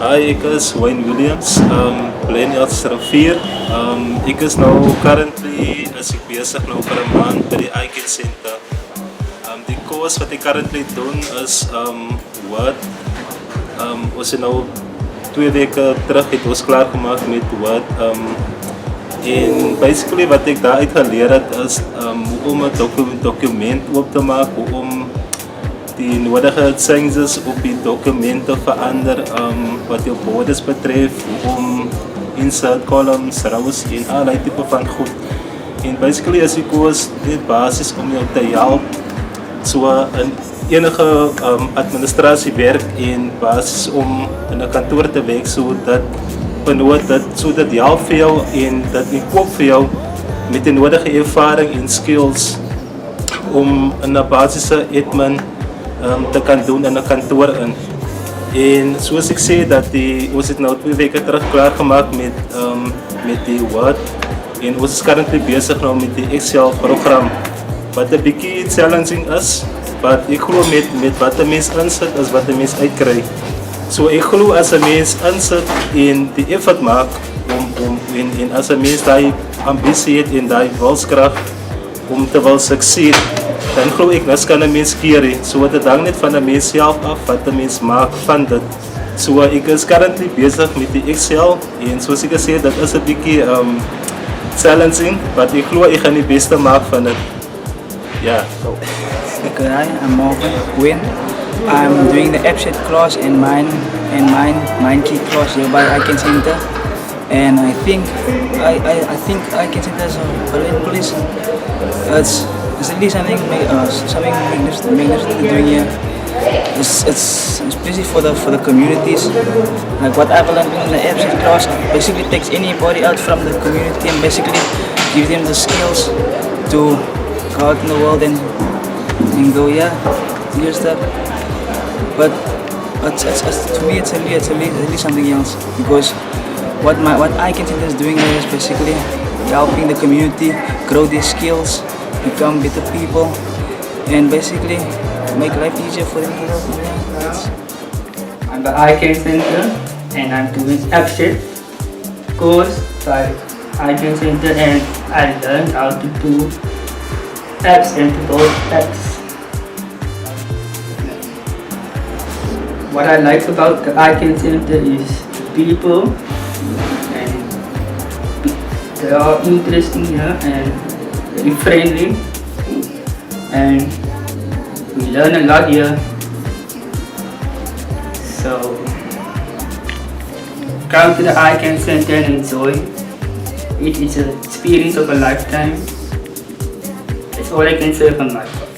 Hi, ek is Wayne Williams, bly in Elsrivier. Ek is nou currently as ek besig nou vir 'n maand by die iCare Center. Die course wat ek currently doen is Word. Ons het nou 2 weke terug het ons klaar gemaak met Word. En basically wat ek daaruit geleer het is hoe om 'n dokument oop te maak, hoe om die nodige changes op die dokument te verander, wat jou borders betref, hoe om insert columns, rows en allerlei tipe van goed. En basically is die course net basis om jou te help so in enige administratiewerk en basis om in 'n kantoor te werk sodat help vir jou en dat koop vir jou met die nodige ervaring en skills om 'n basiese admin te kan doen in 'n kantoor in. En soos ek sê dat ons het nou 2 weke terug klaar gemaak met die Word en ons is currently besig nou met die Excel program wat 'n bietjie challenging is, maar ek glo met wat 'n mens insit is wat 'n mens uitkry. So ek glo as 'n mens insit en die effort maak om en as 'n mens daai ambisie het en daai wilskrag om te wil succeed, dan glo ek dat kan 'n mens keer. So dit hang net van 'n mens self af wat 'n mens maak van dit. So ek is currently besig met die Excel en soos ek gesê dit is 'n bietjie challenging, maar ek glo ek gaan die beste maak van dit. Ja. Okay, hi, I'm Marvin Wynn. I'm doing the AppSheet class in Mindkey class here by iCare Center, and I think iCare Center is a brilliant place. It's really something magnificent doing here. It's especially for the communities. Like what I've learned in the AppSheet class basically takes anybody out from the community and basically gives them the skills to go out in the world and go, yeah, use that. But to me it's really something else, because what iCare Center is doing here is basically helping the community grow their skills, become better people, and basically make life easier for them to live. Yeah, I'm the iCare Center and I'm doing AppSheet course by iCare Center, and I learned how to do apps and to build apps. What I like about the iCare Center is the people, and they are interesting here and very friendly, and we learn a lot here. So come to the iCare Center and enjoy. It is an experience of a lifetime. That's all I can say from my part.